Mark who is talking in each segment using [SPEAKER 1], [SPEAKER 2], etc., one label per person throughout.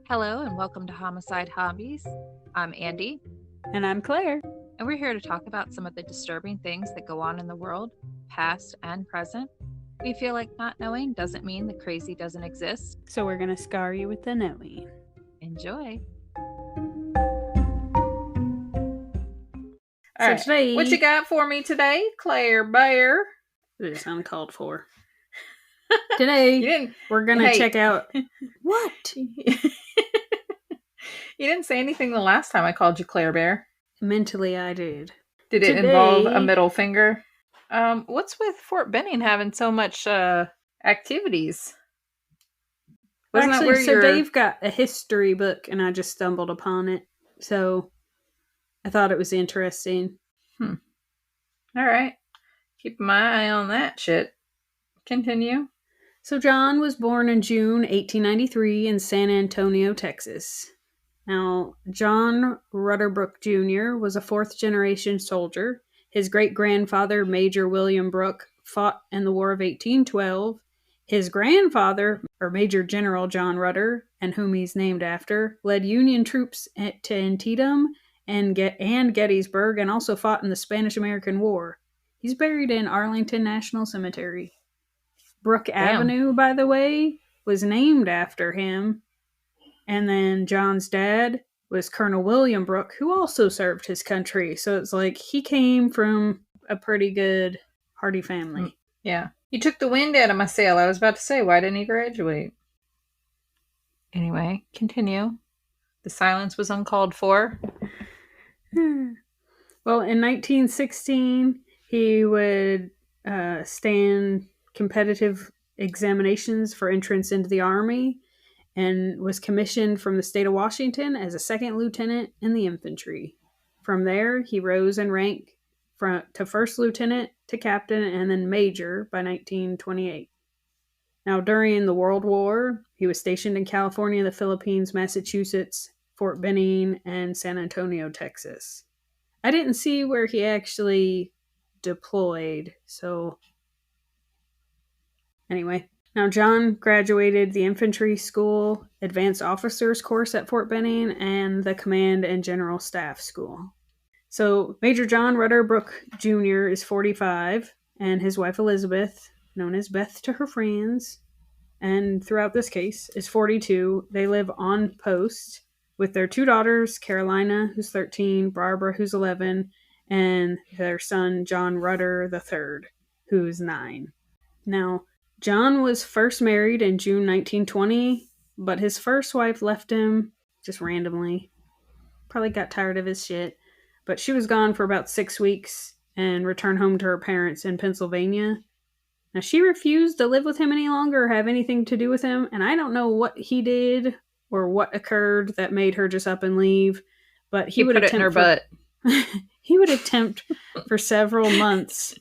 [SPEAKER 1] Hello and welcome to Homicide Hobbies. I'm Andy,
[SPEAKER 2] And I'm Claire.
[SPEAKER 1] and we're here to talk about some of the disturbing things that go on in the world, past and present. We feel like not knowing doesn't mean the crazy doesn't exist.
[SPEAKER 2] So we're going to scar you with the knowing.
[SPEAKER 1] Enjoy.
[SPEAKER 3] All right.
[SPEAKER 2] Today...
[SPEAKER 3] What you got for me today, Claire Bear?
[SPEAKER 2] This is uncalled for. Today, we're going to check out... What?
[SPEAKER 3] You didn't say anything the last time I called you Claire Bear.
[SPEAKER 2] Mentally, I did.
[SPEAKER 3] Did it involve a middle finger? What's with Fort Benning having so much activities?
[SPEAKER 2] Wasn't that where Dave got a history book, and I just stumbled upon it. So, I thought it was interesting.
[SPEAKER 3] All right. Keep my eye on that shit. Continue.
[SPEAKER 2] So, John was born in June 1893 in San Antonio, Texas. Now, John Rutter Brooke Jr. was a fourth-generation soldier. His great-grandfather, Major William Brooke, fought in the War of 1812. His grandfather, or Major General John Rutter, and whom he's named after, led Union troops to Antietam and Gettysburg, and also fought in the Spanish-American War. He's buried in Arlington National Cemetery. Brook Avenue, by the way, was named after him. And then John's dad was Colonel William Brooke, who also served his country. So it's like he came from a pretty good, hearty family.
[SPEAKER 3] Yeah. You took the wind out of my sail. I was about to say, why didn't he graduate? Anyway, continue. The silence was uncalled for.
[SPEAKER 2] Well, in 1916, he would stand competitive examinations for entrance into the Army, and was commissioned from the state of Washington as a second lieutenant in the infantry. From there, he rose in rank to first lieutenant to captain and then major by 1928. Now, during the World War, he was stationed in California, the Philippines, Massachusetts, Fort Benning, and San Antonio, Texas. I didn't see where he actually deployed, so anyway. Now, John graduated the infantry school, advanced officers course at Fort Benning, and the command and general staff school. So, Major John Rutter Brooke Jr. is 45, and his wife Elizabeth, known as Beth to her friends, and throughout this case, is 42. They live on post with their two daughters, Carolina, who's 13, Barbara, who's 11, and their son, John Rutter III, who's 9. Now, John was first married in June 1920, but his first wife left him just randomly. Probably got tired of his shit. But she was gone for about 6 weeks and returned home to her parents in Pennsylvania. Now, she refused to live with him any longer or have anything to do with him, and I don't know what he did or what occurred that made her just up and leave, but he would
[SPEAKER 3] put it in her butt.
[SPEAKER 2] He would attempt for several months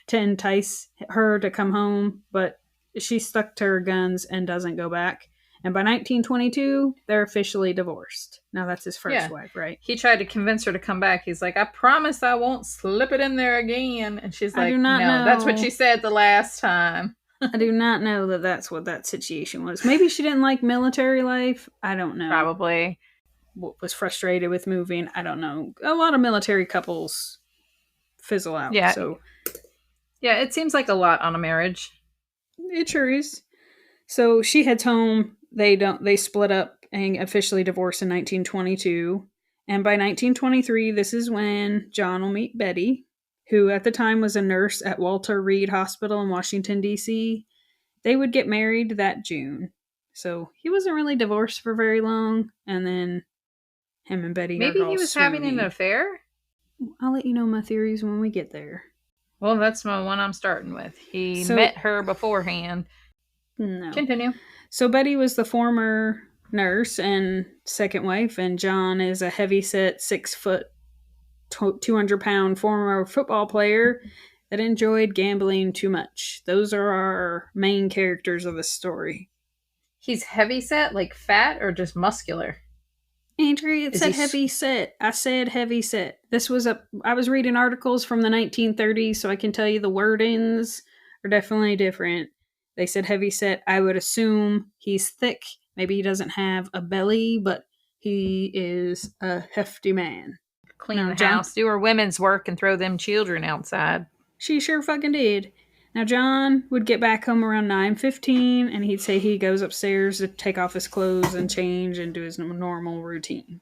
[SPEAKER 2] to entice her to come home, but she stuck to her guns and doesn't go back. And by 1922, they're officially divorced. Now, that's his first wife, right?
[SPEAKER 3] He tried to convince her to come back. He's like, I promise I won't slip it in there again. And she's like, no, that's what she said the last time.
[SPEAKER 2] I do not know that that's what that situation was. Maybe she didn't like military life. I don't know.
[SPEAKER 3] Probably.
[SPEAKER 2] Was frustrated with moving. I don't know. A lot of military couples fizzle out.
[SPEAKER 3] Yeah.
[SPEAKER 2] So,
[SPEAKER 3] yeah, it seems like a lot on a marriage.
[SPEAKER 2] It sure is. So she heads home. They split up and officially divorced in 1922. And by 1923, this is when John will meet Betty, who at the time was a nurse at Walter Reed Hospital in Washington, D.C. They would get married that June. So he wasn't really divorced for very long. And then him and Betty
[SPEAKER 3] Maybe he was having an affair?
[SPEAKER 2] I'll let you know my theories when we get there.
[SPEAKER 3] Well, that's my one I'm starting with. He met her beforehand.
[SPEAKER 2] No.
[SPEAKER 3] Continue.
[SPEAKER 2] So Betty was the former nurse and second wife, and John is a heavy-set, 6 foot, 200-pound former football player that enjoyed gambling too much. Those are our main characters of the story.
[SPEAKER 3] He's heavy-set, like fat, or just muscular?
[SPEAKER 2] Andrea, it said heavy set. I said heavy set. I was reading articles from the 1930s, so I can tell you the wordings are definitely different. They said heavy set. I would assume he's thick Maybe he doesn't have a belly, but he is a hefty man.
[SPEAKER 3] Clean the house, do her women's work, and throw them children outside.
[SPEAKER 2] She sure fucking did. Now, John would get back home around 9:15, and he'd say he goes upstairs to take off his clothes and change and do his normal routine.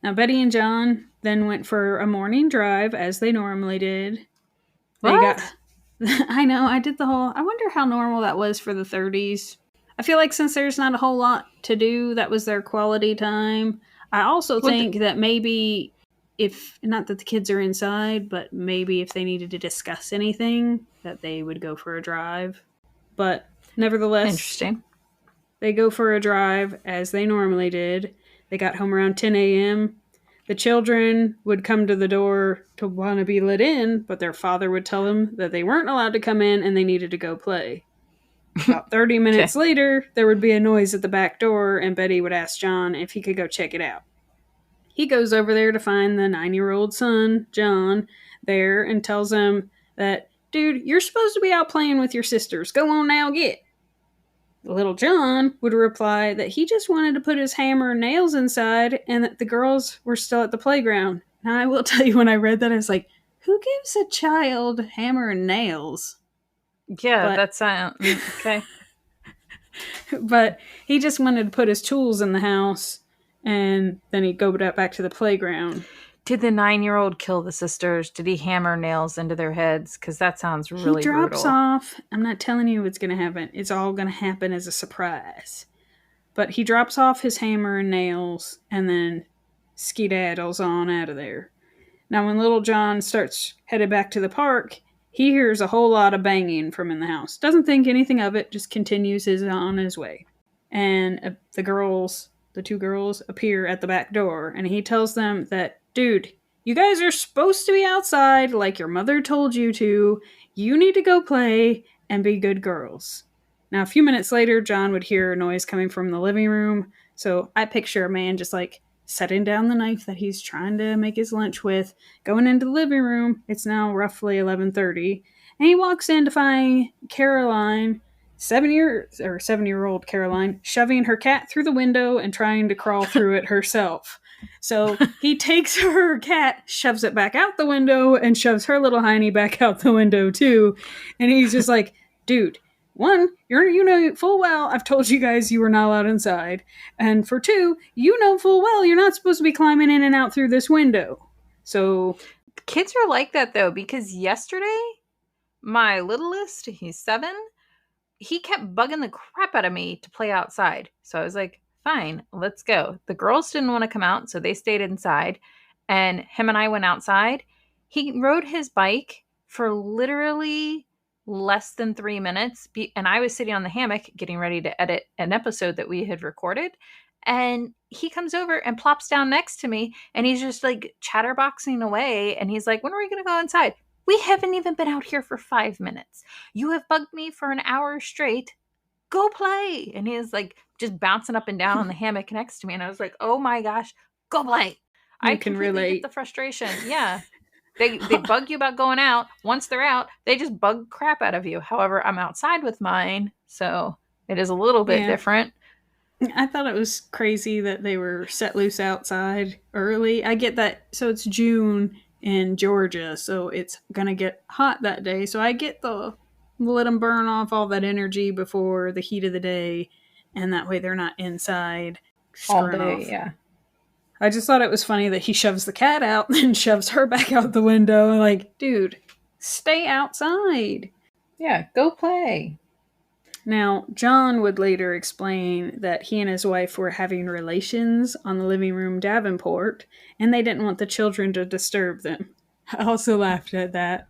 [SPEAKER 2] Now, Betty and John then went for a morning drive, as they normally did.
[SPEAKER 3] What?
[SPEAKER 2] I know, I did the whole... I wonder how normal that was for the 30s. I feel like since there's not a whole lot to do, that was their quality time. I also think that maybe... if not that the kids are inside, but maybe if they needed to discuss anything, that they would go for a drive. But nevertheless,
[SPEAKER 3] interesting.
[SPEAKER 2] They go for a drive as they normally did. They got home around 10 a.m. The children would come to the door to want to be let in, but their father would tell them that they weren't allowed to come in and they needed to go play. About 30 minutes later, there would be a noise at the back door, and Betty would ask John if he could go check it out. He goes over there to find the 9-year-old son, John, there and tells him that, dude, you're supposed to be out playing with your sisters. Go on now, get. Little John would reply that he just wanted to put his hammer and nails inside and that the girls were still at the playground. Now, I will tell you, when I read that, I was like, who gives a child hammer and nails?
[SPEAKER 3] Yeah, that's okay.
[SPEAKER 2] But he just wanted to put his tools in the house. And then he'd go back to the playground.
[SPEAKER 3] Did the 9-year-old kill the sisters? Did he hammer nails into their heads? Because that sounds really brutal.
[SPEAKER 2] He drops off. I'm not telling you what's going to happen. It's all going to happen as a surprise. But he drops off his hammer and nails and then skedaddles on out of there. Now, when little John starts headed back to the park, he hears a whole lot of banging from in the house. Doesn't think anything of it, just continues on his way. And the two girls appear at the back door, and he tells them that, dude, you guys are supposed to be outside like your mother told you to. You need to go play and be good girls. Now, a few minutes later, John would hear a noise coming from the living room, so I picture a man just like setting down the knife that he's trying to make his lunch with, going into the living room. It's now roughly 11:30, and he walks in to find Caroline, 7-year-old Caroline, shoving her cat through the window and trying to crawl through it herself. So he takes her cat, shoves it back out the window, and shoves her little hiney back out the window too. And he's just like, dude, one, you know full well I've told you guys you were not allowed inside. And for two, you know full well you're not supposed to be climbing in and out through this window. So
[SPEAKER 3] kids are like that though, because yesterday, my littlest, he's 7, he kept bugging the crap out of me to play outside. So I was like, fine, let's go. The girls didn't want to come out, so they stayed inside. And him and I went outside. He rode his bike for literally less than 3 minutes. And I was sitting on the hammock getting ready to edit an episode that we had recorded. And he comes over and plops down next to me. And he's just like chatterboxing away. And he's like, when are we going to go inside? We haven't even been out here for 5 minutes. You have bugged me for an hour straight. Go play. And he was like just bouncing up and down on the hammock next to me. And I was like, oh my gosh, go play. I can relate. Get the frustration. Yeah. They bug you about going out. Once they're out, they just bug crap out of you. However, I'm outside with mine. So it is a little bit different.
[SPEAKER 2] I thought it was crazy that they were set loose outside early. I get that. So it's June in Georgia, so it's gonna get hot that day. So I get let them burn off all that energy before the heat of the day, and that way they're not inside
[SPEAKER 3] all day. Yeah.
[SPEAKER 2] I just thought it was funny that he shoves the cat out and shoves her back out the window. Like, dude, stay outside.
[SPEAKER 3] Yeah, go play.
[SPEAKER 2] Now, John would later explain that he and his wife were having relations on the living room Davenport, and they didn't want the children to disturb them. I also laughed at that.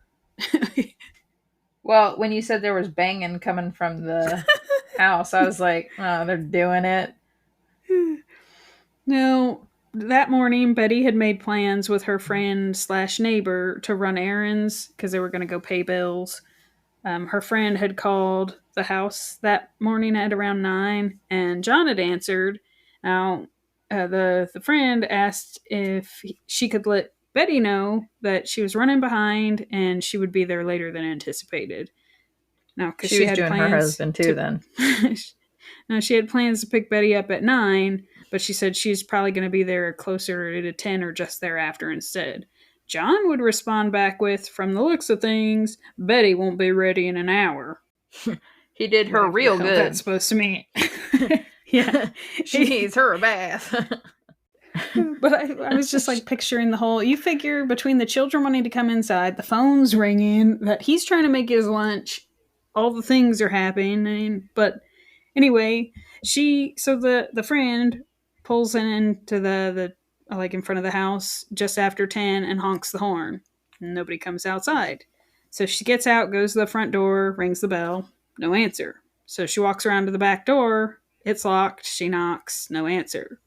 [SPEAKER 3] Well, when you said there was banging coming from the house, I was like, oh, they're doing it.
[SPEAKER 2] No, that morning, Betty had made plans with her friend/neighbor to run errands because they were going to go pay bills. Her friend had called the house that morning at around 9, and John had answered. Now, the friend asked if she could let Betty know that she was running behind and she would be there later than anticipated. Now, because she
[SPEAKER 3] was
[SPEAKER 2] had
[SPEAKER 3] doing
[SPEAKER 2] plans
[SPEAKER 3] her husband too. Then
[SPEAKER 2] Now, she had plans to pick Betty up at 9, but she said she's probably going to be there closer to 10 or just thereafter instead. John would respond back with, from the looks of things, Betty won't be ready in an hour.
[SPEAKER 3] He did her
[SPEAKER 2] Whatever
[SPEAKER 3] real
[SPEAKER 2] the hell
[SPEAKER 3] good.
[SPEAKER 2] that's supposed to mean. Yeah.
[SPEAKER 3] She needs her a bath.
[SPEAKER 2] But I was just like picturing the whole, you figure between the children wanting to come inside, the phone's ringing, that he's trying to make his lunch, all the things are happening. But anyway, the friend pulls into the like in front of the house just after 10 and honks the horn. Nobody comes outside. So she gets out, goes to the front door, rings the bell, no answer. So she walks around to the back door, it's locked, she knocks, no answer.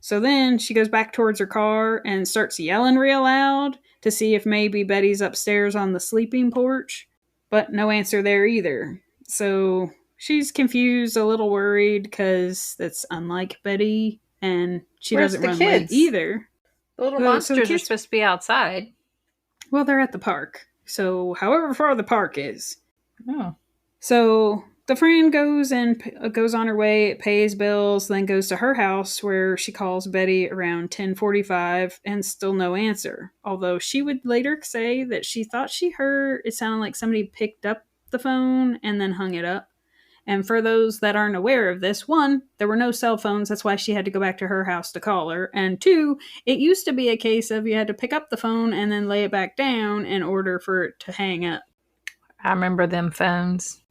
[SPEAKER 2] So then she goes back towards her car and starts yelling real loud to see if maybe Betty's upstairs on the sleeping porch, but no answer there either. So she's confused, a little worried, because that's unlike Betty, and she
[SPEAKER 3] Where's
[SPEAKER 2] doesn't
[SPEAKER 3] the
[SPEAKER 2] run
[SPEAKER 3] kids?
[SPEAKER 2] late either.
[SPEAKER 3] The little
[SPEAKER 2] So the
[SPEAKER 3] monsters are
[SPEAKER 2] kids-
[SPEAKER 3] supposed to be outside.
[SPEAKER 2] Well, they're at the park. So however far the park is.
[SPEAKER 3] Oh.
[SPEAKER 2] So the friend goes on her way, pays bills, then goes to her house where she calls Betty around 10:45 and still no answer. Although she would later say that she thought she heard it sounded like somebody picked up the phone and then hung it up. And for those that aren't aware of this, 1, there were no cell phones. That's why she had to go back to her house to call her. And 2, it used to be a case of you had to pick up the phone and then lay it back down in order for it to hang up.
[SPEAKER 3] I remember them phones.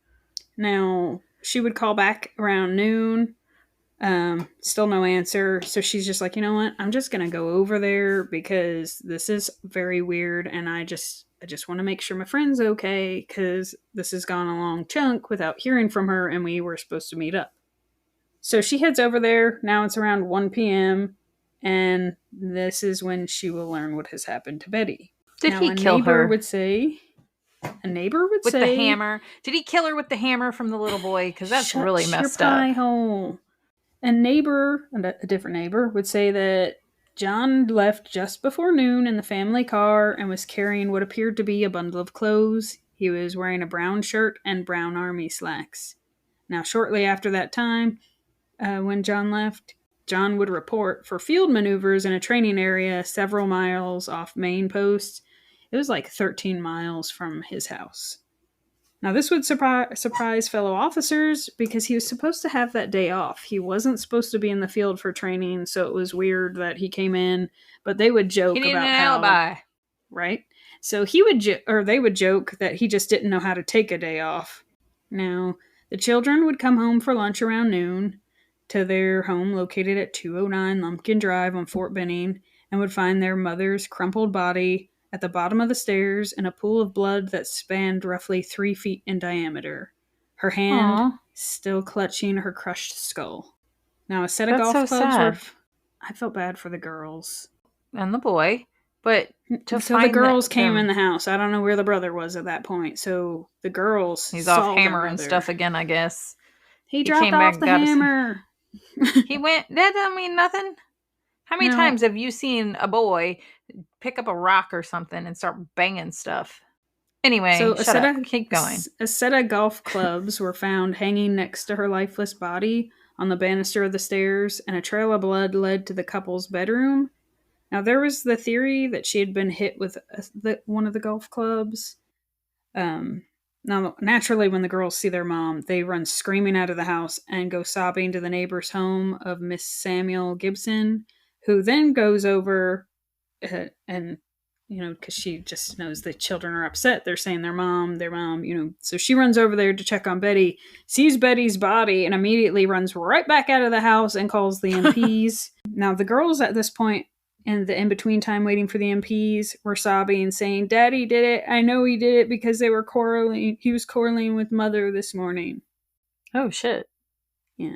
[SPEAKER 2] Now, she would call back around noon. Still no answer. So she's just like, you know what? I'm just going to go over there because this is very weird. And I just want to make sure my friend's okay because this has gone a long chunk without hearing from her and we were supposed to meet up. So she heads over there. Now it's around 1 p.m. And this is when she will learn what has happened to Betty.
[SPEAKER 3] Did
[SPEAKER 2] now,
[SPEAKER 3] he kill her?
[SPEAKER 2] A neighbor would
[SPEAKER 3] with
[SPEAKER 2] say...
[SPEAKER 3] the hammer? Did he kill her with the hammer from the little boy? Because that's really messed
[SPEAKER 2] your pie
[SPEAKER 3] up.
[SPEAKER 2] hole. A different neighbor, would say that John left just before noon in the family car and was carrying what appeared to be a bundle of clothes. He was wearing a brown shirt and brown army slacks. Now, shortly after that time, when John left, John would report for field maneuvers in a training area several miles off main post. It was like 13 miles from his house. Now, this would surprise fellow officers because he was supposed to have that day off. He wasn't supposed to be in the field for training, so it was weird that he came in, but they would joke
[SPEAKER 3] He needed
[SPEAKER 2] about
[SPEAKER 3] an
[SPEAKER 2] how...
[SPEAKER 3] alibi.
[SPEAKER 2] Right? So they would joke that he just didn't know how to take a day off. Now, the children would come home for lunch around noon to their home located at 209 Lumpkin Drive on Fort Benning and would find their mother's crumpled body at the bottom of the stairs in a pool of blood that spanned roughly 3 feet in diameter. Her hand still clutching her crushed skull. Now, a set of golf clubs
[SPEAKER 3] sad.
[SPEAKER 2] I felt bad for the girls.
[SPEAKER 3] And the boy. But
[SPEAKER 2] so the girls came in the house. I don't know where the brother was at that point. So the girls
[SPEAKER 3] He's
[SPEAKER 2] saw
[SPEAKER 3] off hammering stuff again, I guess.
[SPEAKER 2] He dropped off the hammer.
[SPEAKER 3] He went, that don't mean nothing. How many times have you seen a boy pick up a rock or something and start banging stuff? Anyway,
[SPEAKER 2] so
[SPEAKER 3] keep going.
[SPEAKER 2] A set of golf clubs were found hanging next to her lifeless body on the banister of the stairs, and a trail of blood led to the couple's bedroom. Now, there was the theory that she had been hit with one of the golf clubs. Now, naturally, when the girls see their mom, they run screaming out of the house and go sobbing to the neighbor's home of Miss Samuel Gibson, who then goes over and, because she just knows the children are upset. They're saying their mom, So she runs over there to check on Betty, sees Betty's body, and immediately runs right back out of the house and calls the MPs. Now, the girls at this point, in the in-between time waiting for the MPs, were sobbing, saying, Daddy did it. I know he did it because they were quarreling. He was quarreling with Mother this morning.
[SPEAKER 3] Oh, shit.
[SPEAKER 2] Yeah.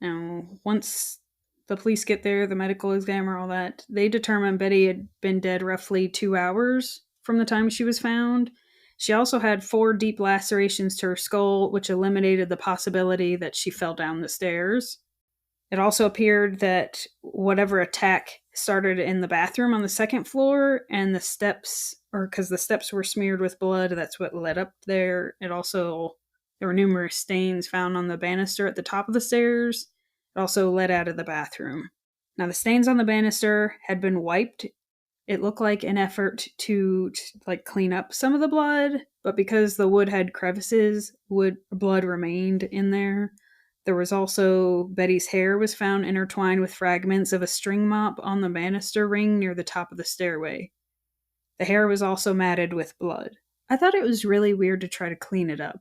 [SPEAKER 2] Now, once the police get there, the medical examiner, all that, they determined Betty had been dead roughly 2 hours from the time she was found. She also had 4 deep lacerations to her skull, which eliminated the possibility that she fell down the stairs. It also appeared that whatever attack started in the bathroom on the second floor, and the steps, or because the steps were smeared with blood, that's what led up there. It also There were numerous stains found on the banister at the top of the stairs. It also led out of the bathroom. Now, the stains on the banister had been wiped. It looked like an effort to clean up some of the blood, but because the wood had crevices, blood remained in there. There was also Betty's hair was found intertwined with fragments of a string mop on the banister ring near the top of the stairway. The hair was also matted with blood. I thought it was really weird to try to clean it up.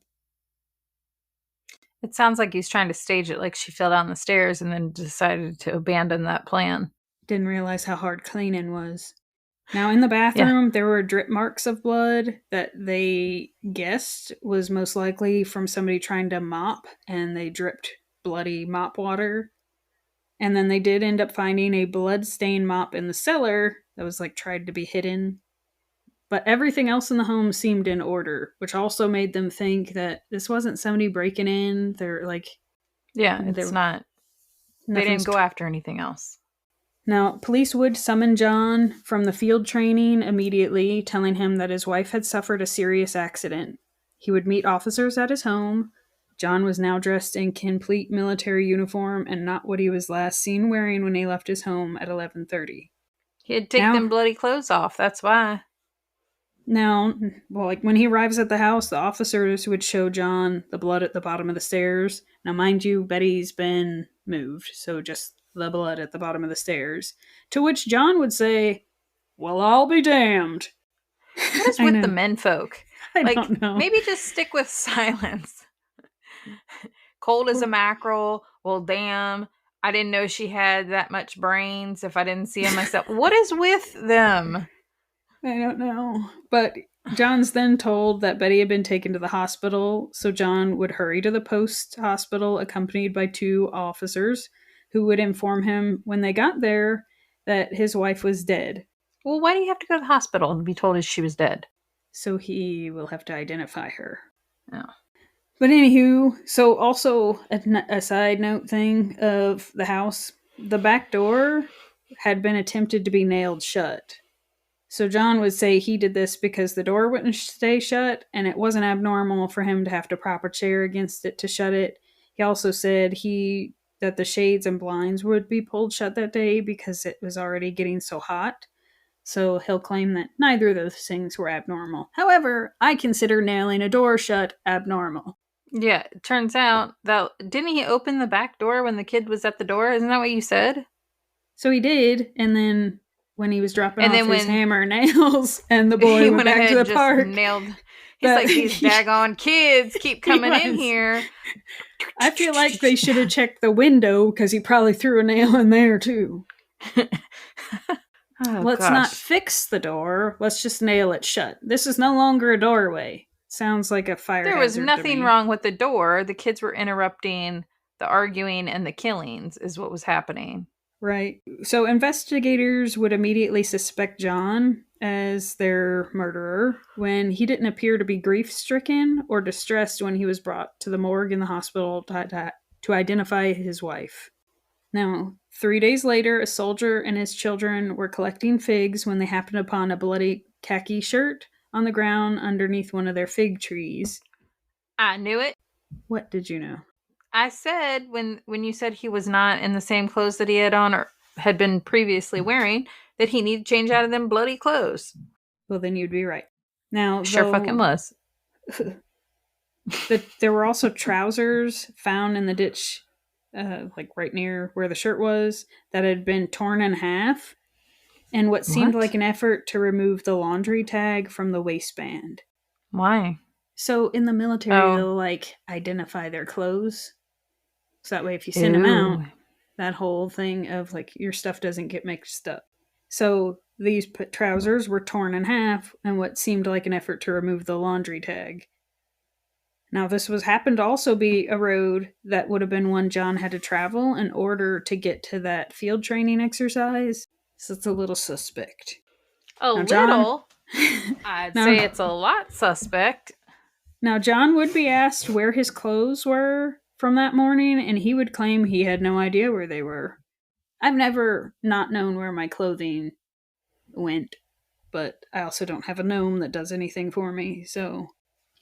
[SPEAKER 3] It sounds like he's trying to stage it like she fell down the stairs and then decided to abandon that plan.
[SPEAKER 2] Didn't realize how hard cleaning was. Now, in the bathroom, there were drip marks of blood that they guessed was most likely from somebody trying to mop, and they dripped bloody mop water. And then they did end up finding a blood-stained mop in the cellar that was tried to be hidden. But everything else in the home seemed in order, which also made them think that this wasn't somebody breaking in. They're
[SPEAKER 3] it's not. They didn't go after anything else.
[SPEAKER 2] Now, police would summon John from the field training immediately, telling him that his wife had suffered a serious accident. He would meet officers at his home. John was now dressed in complete military uniform and not what he was last seen wearing when he left his home at 11:30.
[SPEAKER 3] He had taken them bloody clothes off, that's why.
[SPEAKER 2] Now, when he arrives at the house, the officers would show John the blood at the bottom of the stairs. Now, mind you, Betty's been moved, so just the blood at the bottom of the stairs. To which John would say, "Well, I'll be damned."
[SPEAKER 3] What is with the menfolk?
[SPEAKER 2] I don't know.
[SPEAKER 3] Maybe just stick with silence. Cold as a mackerel. Well, damn. I didn't know she had that much brains if I didn't see him myself. What is with them?
[SPEAKER 2] I don't know. But John's then told that Betty had been taken to the hospital, so John would hurry to the post hospital accompanied by 2 officers who would inform him when they got there that his wife was dead.
[SPEAKER 3] Well, why do you have to go to the hospital and be told she was dead?
[SPEAKER 2] So he will have to identify her.
[SPEAKER 3] Oh.
[SPEAKER 2] But anywho, so also a side note thing of the house, the back door had been attempted to be nailed shut. So John would say he did this because the door wouldn't stay shut, and it wasn't abnormal for him to have to prop a chair against it to shut it. He also said that the shades and blinds would be pulled shut that day because it was already getting so hot. So he'll claim that neither of those things were abnormal. However, I consider nailing a door shut abnormal.
[SPEAKER 3] Yeah, it turns out that didn't he open the back door when the kid was at the door? Isn't that what you said?
[SPEAKER 2] So he did, and then when he was dropping off his hammer and nails, and the boy went back to the park.
[SPEAKER 3] He's like, these daggone kids keep coming in here.
[SPEAKER 2] I feel like they should have checked the window because he probably threw a nail in there too. Let's not fix the door. Let's just nail it shut. This is no longer a doorway. Sounds like a fire hazard.
[SPEAKER 3] There was nothing wrong with the door. The kids were interrupting the arguing and the killings is what was happening.
[SPEAKER 2] Right. So investigators would immediately suspect John as their murderer when he didn't appear to be grief-stricken or distressed when he was brought to the morgue in the hospital to identify his wife. Now, 3 days later, a soldier and his children were collecting figs when they happened upon a bloody khaki shirt on the ground underneath one of their fig trees.
[SPEAKER 3] I knew it.
[SPEAKER 2] What did you know?
[SPEAKER 3] I said when you said he was not in the same clothes that he had on or had been previously wearing, that he needed to change out of them bloody clothes.
[SPEAKER 2] Well, then you'd be right. Now,
[SPEAKER 3] sure fucking was.
[SPEAKER 2] There were also trousers found in the ditch, right near where the shirt was, that had been torn in half, and what seemed like an effort to remove the laundry tag from the waistband.
[SPEAKER 3] Why?
[SPEAKER 2] So in the military, they'll identify their clothes. So that way, if you send them out, that whole thing of your stuff doesn't get mixed up. So these trousers were torn in half, and what seemed like an effort to remove the laundry tag. Now, this happened to also be a road that would have been one John had to travel in order to get to that field training exercise. So it's a little suspect.
[SPEAKER 3] Little? I'd say it's a lot suspect.
[SPEAKER 2] Now, John would be asked where his clothes were from that morning, and he would claim he had no idea where they were. I've never not known where my clothing went, but I also don't have a gnome that does anything for me, so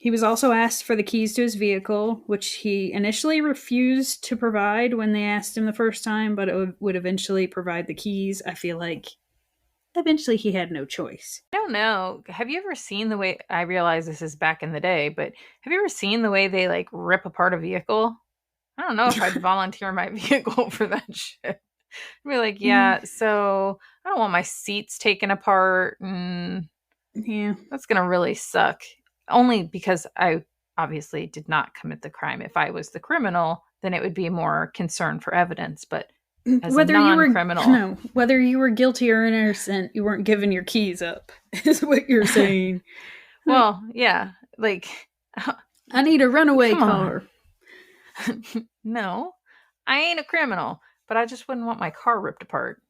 [SPEAKER 2] He was also asked for the keys to his vehicle, which he initially refused to provide when they asked him the first time, but it would eventually provide the keys. I feel like eventually he had no choice.
[SPEAKER 3] I don't know. Have you ever seen the way, I realize this is back in the day, but have you ever seen the way they like rip apart a vehicle? I don't know if I'd volunteer my vehicle for that shit. I'd be like, yeah, so I don't want my seats taken apart.
[SPEAKER 2] Yeah.
[SPEAKER 3] That's going to really suck. Only because I obviously did not commit the crime. If I was the criminal, then it would be more concern for evidence. But as a non-criminal...
[SPEAKER 2] whether you were guilty or innocent, you weren't giving your keys up, is what you're saying.
[SPEAKER 3] Well, yeah. Like...
[SPEAKER 2] I need a runaway car.
[SPEAKER 3] No, I ain't a criminal, but I just wouldn't want my car ripped apart.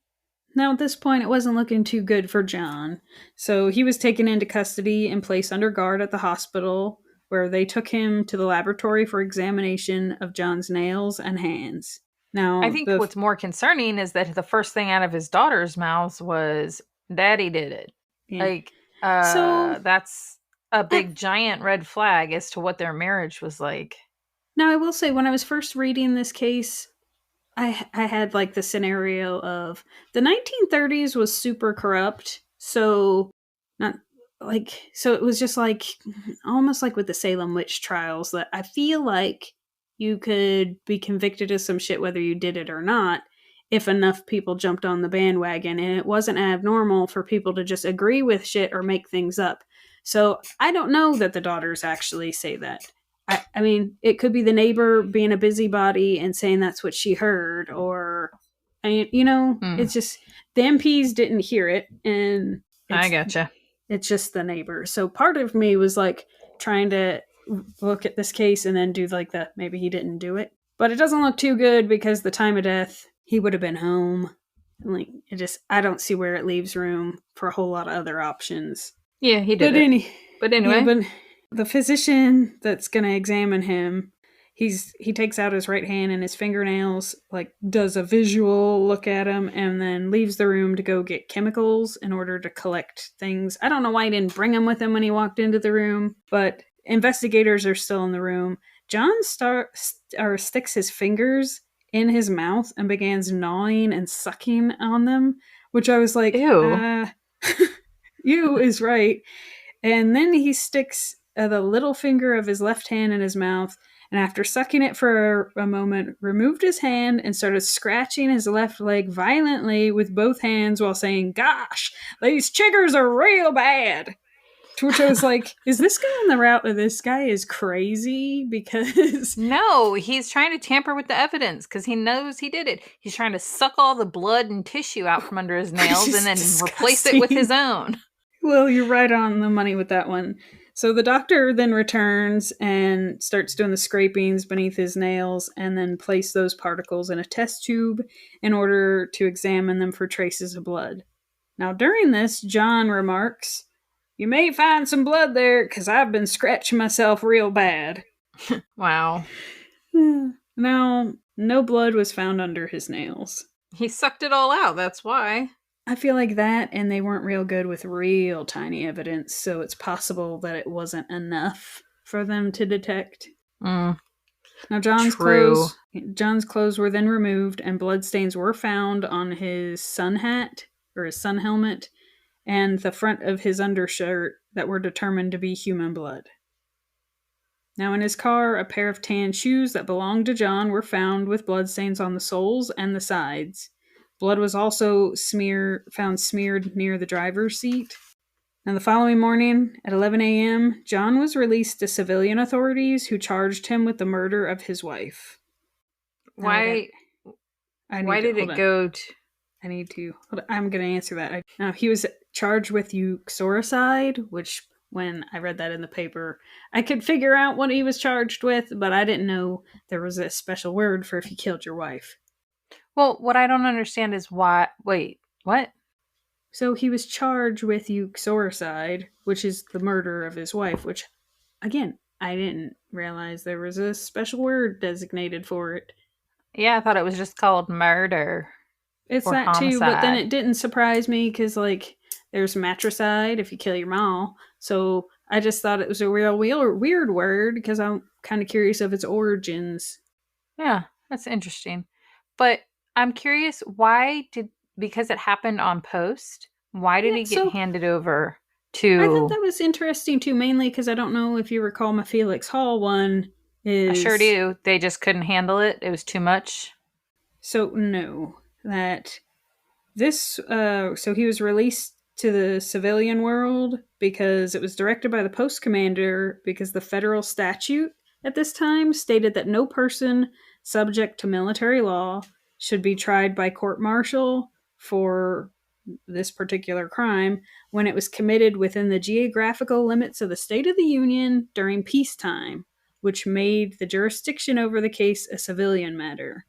[SPEAKER 2] Now, at this point, it wasn't looking too good for John. So he was taken into custody and placed under guard at the hospital, where they took him to the laboratory for examination of John's nails and hands. Now,
[SPEAKER 3] I think what's more concerning is that the first thing out of his daughter's mouth was, Daddy did it. Yeah. Like, so that's a big giant red flag as to what their marriage was like.
[SPEAKER 2] Now, I will say, when I was first reading this case, I had like the scenario of the 1930s was super corrupt. So it was just like almost like with the Salem witch trials, that I feel like you could be convicted of some shit whether you did it or not if enough people jumped on the bandwagon, and it wasn't abnormal for people to just agree with shit or make things up. So I don't know that the daughters actually say that. I mean, it could be the neighbor being a busybody and saying that's what she heard, or, it's just, the MPs didn't hear it, and
[SPEAKER 3] I gotcha.
[SPEAKER 2] It's just the neighbor. So part of me was like trying to look at this case and then do like the, maybe he didn't do it. But it doesn't look too good because the time of death, he would have been home. Like, I don't see where it leaves room for a whole lot of other options.
[SPEAKER 3] Yeah, he did but anyway.
[SPEAKER 2] Yeah, but the physician that's going to examine him, he takes out his right hand and his fingernails, like does a visual look at him, and then leaves the room to go get chemicals in order to collect things. I don't know why he didn't bring them with him when he walked into the room, but investigators are still in the room. John sticks his fingers in his mouth and begins gnawing and sucking on them, which I was like,
[SPEAKER 3] ew.
[SPEAKER 2] You is right. And then he sticks the little finger of his left hand in his mouth, and after sucking it for a moment, removed his hand and started scratching his left leg violently with both hands while saying, "Gosh, these chiggers are real bad." To which I was like, is this guy on the route of this guy is crazy? Because...
[SPEAKER 3] No, he's trying to tamper with the evidence because he knows he did it. He's trying to suck all the blood and tissue out from under his nails and then replace it with his own.
[SPEAKER 2] Well, you're right on the money with that one. So the doctor then returns and starts doing the scrapings beneath his nails and then place those particles in a test tube in order to examine them for traces of blood. Now, during this, John remarks, "You may find some blood there because I've been scratching myself real bad."
[SPEAKER 3] Wow.
[SPEAKER 2] Now, no blood was found under his nails.
[SPEAKER 3] He sucked it all out, that's why.
[SPEAKER 2] I feel like that, and they weren't real good with real tiny evidence, so it's possible that it wasn't enough for them to detect. Now, John's clothes were then removed, and bloodstains were found on his sun hat, or his sun helmet, and the front of his undershirt that were determined to be human blood. Now, in his car, a pair of tan shoes that belonged to John were found with bloodstains on the soles and the sides. Blood was also found smeared near the driver's seat. And the following morning, at 11 a.m., John was released to civilian authorities who charged him with the murder of his wife.
[SPEAKER 3] Why did it go to...
[SPEAKER 2] I need to... I'm going to answer that. Now, he was charged with uxoricide, which, when I read that in the paper, I could figure out what he was charged with, but I didn't know there was a special word for if you killed your wife.
[SPEAKER 3] Well, what I don't understand is why... Wait, what?
[SPEAKER 2] So he was charged with uxoricide, which is the murder of his wife, which, again, I didn't realize there was a special word designated for it.
[SPEAKER 3] Yeah, I thought it was just called murder.
[SPEAKER 2] It's that homicide too, but then it didn't surprise me because, like, there's matricide if you kill your mom. So I just thought it was a real weird word because I'm kind of curious of its origins.
[SPEAKER 3] Yeah, that's interesting. But I'm curious, because it happened on post, why did he get handed over to...
[SPEAKER 2] I thought that was interesting too, mainly because I don't know if you recall my Felix Hall one is...
[SPEAKER 3] I sure do. They just couldn't handle it. It was too much.
[SPEAKER 2] So, no. That this... so he was released to the civilian world because it was directed by the post commander because the federal statute at this time stated that no person subject to military law should be tried by court-martial for this particular crime when it was committed within the geographical limits of the State of the Union during peacetime, which made the jurisdiction over the case a civilian matter.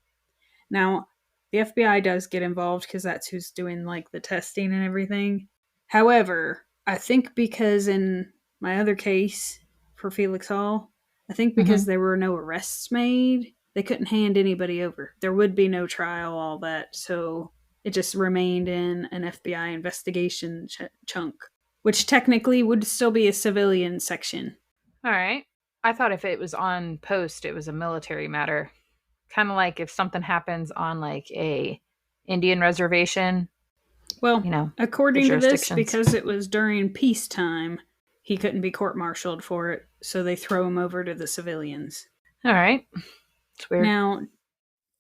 [SPEAKER 2] Now, the FBI does get involved because that's who's doing like the testing and everything. However, I think because in my other case for Felix Hall, I think because there were no arrests made, they couldn't hand anybody over. There would be no trial, all that. So it just remained in an FBI investigation chunk, which technically would still be a civilian section.
[SPEAKER 3] All right. I thought if it was on post, it was a military matter. Kind of like if something happens on like a Indian reservation.
[SPEAKER 2] Well, according to this, because it was during peacetime, he couldn't be court-martialed for it, so they throw him over to the civilians.
[SPEAKER 3] All right. It's weird.
[SPEAKER 2] Now,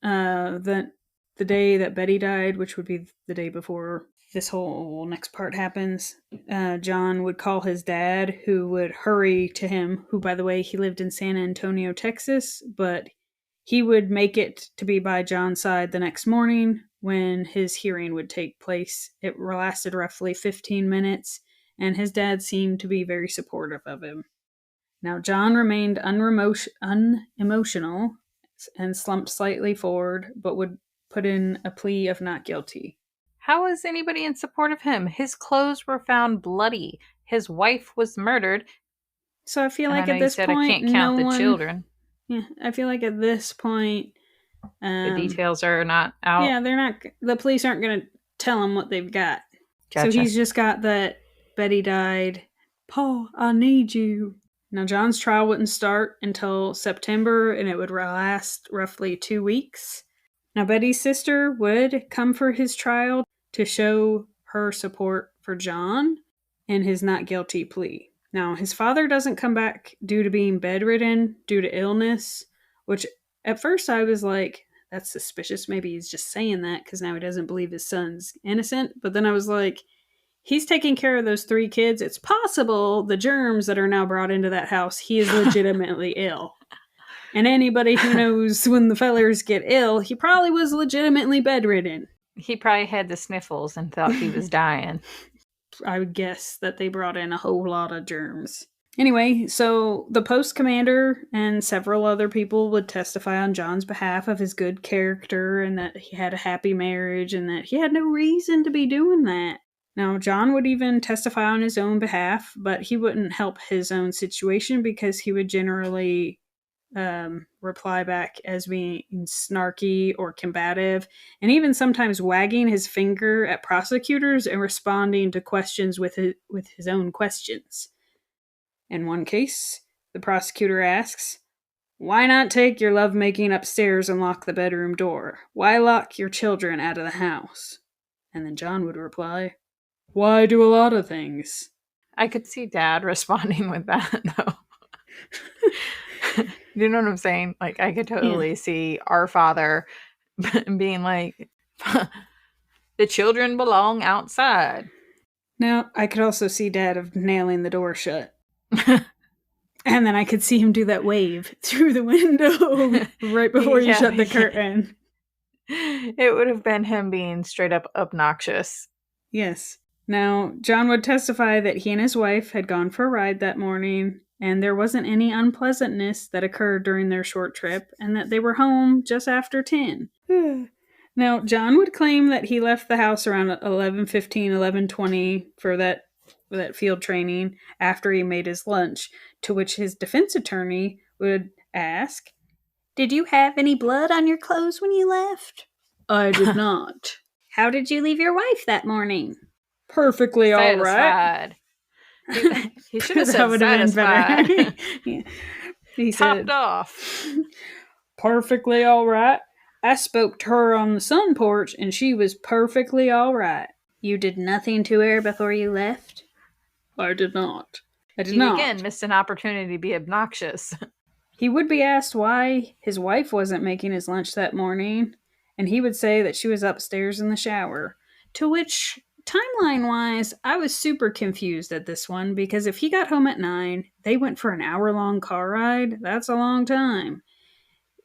[SPEAKER 2] the day that Betty died, which would be the day before this whole next part happens, John would call his dad, who would hurry to him, who, by the way, he lived in San Antonio, Texas, but he would make it to be by John's side the next morning when his hearing would take place. It lasted roughly 15 minutes, and his dad seemed to be very supportive of him. Now, John remained unemotional and slumped slightly forward, but would put in a plea of not guilty.
[SPEAKER 3] How is anybody in support of him? His clothes were found bloody. His wife was murdered.
[SPEAKER 2] So I feel like at this point,
[SPEAKER 3] I can't count the children.
[SPEAKER 2] Yeah, I feel like at this point,
[SPEAKER 3] the details are not out.
[SPEAKER 2] Yeah, they're not. The police aren't going to tell him what they've got.
[SPEAKER 3] Gotcha.
[SPEAKER 2] So he's just got that Betty died. Paul, I need you. Now, John's trial wouldn't start until September, and it would last roughly 2 weeks. Now, Betty's sister would come for his trial to show her support for John and his not guilty plea. Now, his father doesn't come back due to being bedridden due to illness, which at first I was like, that's suspicious. Maybe he's just saying that because now he doesn't believe his son's innocent. But then I was like, he's taking care of those 3 kids. It's possible the germs that are now brought into that house, he is legitimately ill. And anybody who knows when the fellers get ill, he probably was legitimately bedridden.
[SPEAKER 3] He probably had the sniffles and thought he was dying.
[SPEAKER 2] I would guess that they brought in a whole lot of germs. Anyway, so the post commander and several other people would testify on John's behalf of his good character and that he had a happy marriage and that he had no reason to be doing that. Now, John would even testify on his own behalf, but he wouldn't help his own situation because he would generally reply back as being snarky or combative, and even sometimes wagging his finger at prosecutors and responding to questions with his own questions. In one case, the prosecutor asks, "Why not take your lovemaking upstairs and lock the bedroom door? Why lock your children out of the house?" And then John would reply, "Why do a lot of things?"
[SPEAKER 3] I could see Dad responding with that, though. You know what I'm saying? Like, I could totally see our father being like, the children belong outside.
[SPEAKER 2] Now, I could also see Dad of nailing the door shut. And then I could see him do that wave through the window right before you shut the curtain.
[SPEAKER 3] It would have been him being straight up obnoxious.
[SPEAKER 2] Yes. Now, John would testify that he and his wife had gone for a ride that morning, and there wasn't any unpleasantness that occurred during their short trip, and that they were home just after 10. Now, John would claim that he left the house around 11:15, 11:20 for that field training after he made his lunch, to which his defense attorney would ask, "Did you have any blood on your clothes when you left?" "I did not." "How did you leave your wife that morning?" "Perfectly all right."
[SPEAKER 3] He should have
[SPEAKER 2] That
[SPEAKER 3] said
[SPEAKER 2] would have been
[SPEAKER 3] satisfied.
[SPEAKER 2] better. Yeah. He
[SPEAKER 3] Topped
[SPEAKER 2] said,
[SPEAKER 3] off.
[SPEAKER 2] perfectly all right. I spoke to her on the sun porch, and she was perfectly all right. You did nothing to her before you left? I did not. I did
[SPEAKER 3] He
[SPEAKER 2] not.
[SPEAKER 3] again missed an opportunity to be obnoxious.
[SPEAKER 2] He would be asked why his wife wasn't making his lunch that morning, and he would say that she was upstairs in the shower. To which, timeline wise, I was super confused at this one because if he got home at 9, they went for an hour-long car ride. That's a long time.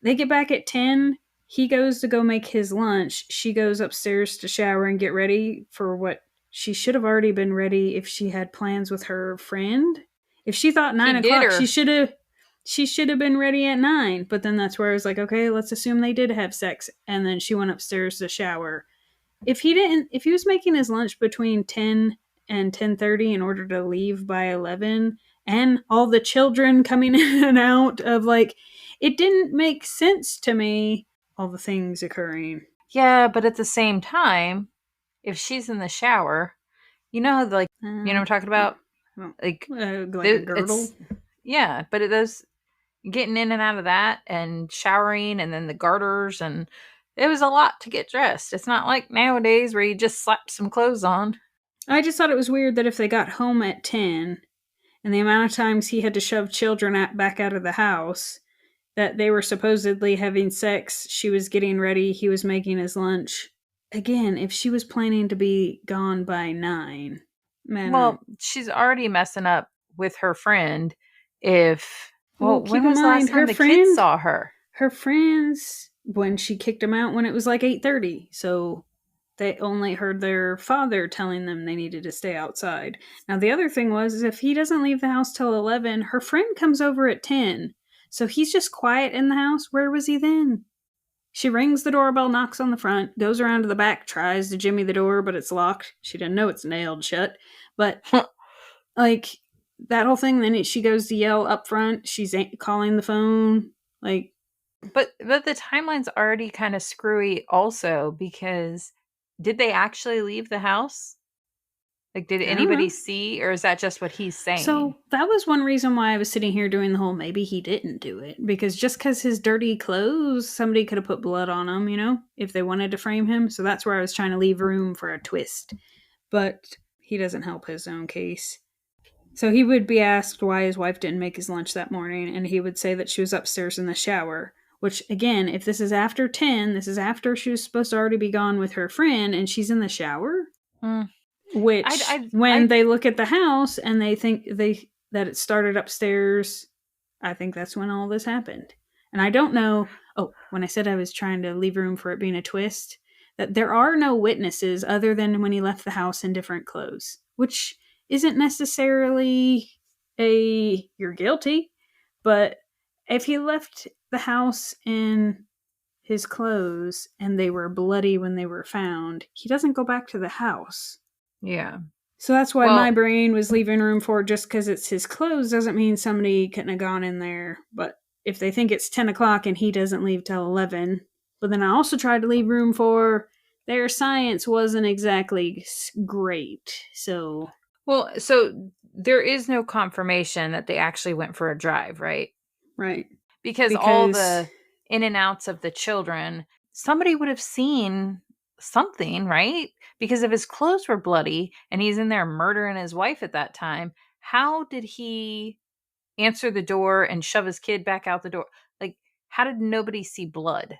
[SPEAKER 2] They get back at 10. He goes to go make his lunch. She goes upstairs to shower and get ready for what she should have already been ready if she had plans with her friend. If she thought 9 o'clock, she should have been ready at 9. But then that's where I was like, okay, let's assume they did have sex. And then she went upstairs to shower. If he was making his lunch between 10 and 10:30 in order to leave by 11, and all the children coming in and out of it didn't make sense to me, all the things occurring.
[SPEAKER 3] Yeah, but at the same time, if she's in the shower, you know what I'm talking about?
[SPEAKER 2] Like a girdle?
[SPEAKER 3] Yeah, but it does getting in and out of that and showering and then the garters, and it was a lot to get dressed. It's not like nowadays where you just slap some clothes on.
[SPEAKER 2] I just thought it was weird that if they got home at 10 and the amount of times he had to shove children back out of the house, that they were supposedly having sex, she was getting ready, he was making his lunch. Again, if she was planning to be gone by 9, man.
[SPEAKER 3] Well, she's already messing up with her friend. When was the last time the kids saw her?
[SPEAKER 2] Her friends, when she kicked them out when it was like 8:30, so they only heard their father telling them they needed to stay outside. Now, the other thing was, if he doesn't leave the house till 11, her friend comes over at 10. So he's just quiet in the house. Where was he then? She rings the doorbell, knocks on the front, goes around to the back, tries to jimmy the door, but it's locked. She didn't know it's nailed shut. But, that whole thing, then she goes to yell up front. She's calling the phone.
[SPEAKER 3] But the timeline's already kind of screwy also, because did they actually leave the house? Did anybody see, or is that just what he's saying?
[SPEAKER 2] So that was one reason why I was sitting here doing the whole maybe he didn't do it. Because just because his dirty clothes, somebody could have put blood on him, if they wanted to frame him. So that's where I was trying to leave room for a twist. But he doesn't help his own case. So he would be asked why his wife didn't make his lunch that morning, and he would say that she was upstairs in the shower. Which, again, if this is after 10, this is after she was supposed to already be gone with her friend, and she's in the shower. Which, when they look at the house and they think that it started upstairs, I think that's when all this happened. And I don't know, when I said I was trying to leave room for it being a twist, that there are no witnesses other than when he left the house in different clothes, which isn't necessarily you're guilty, but if he left the house in his clothes and they were bloody when they were found, he doesn't go back to the house.
[SPEAKER 3] Yeah.
[SPEAKER 2] So that's why my brain was leaving room for, just because it's his clothes doesn't mean somebody couldn't have gone in there. But if they think it's 10 o'clock and he doesn't leave till 11, but then I also tried to leave room for their science wasn't exactly great. So
[SPEAKER 3] there is no confirmation that they actually went for a drive, right?
[SPEAKER 2] Right.
[SPEAKER 3] Because all the in and outs of the children, somebody would have seen something, right? Because if his clothes were bloody and he's in there murdering his wife at that time, how did he answer the door and shove his kid back out the door? How did nobody see blood?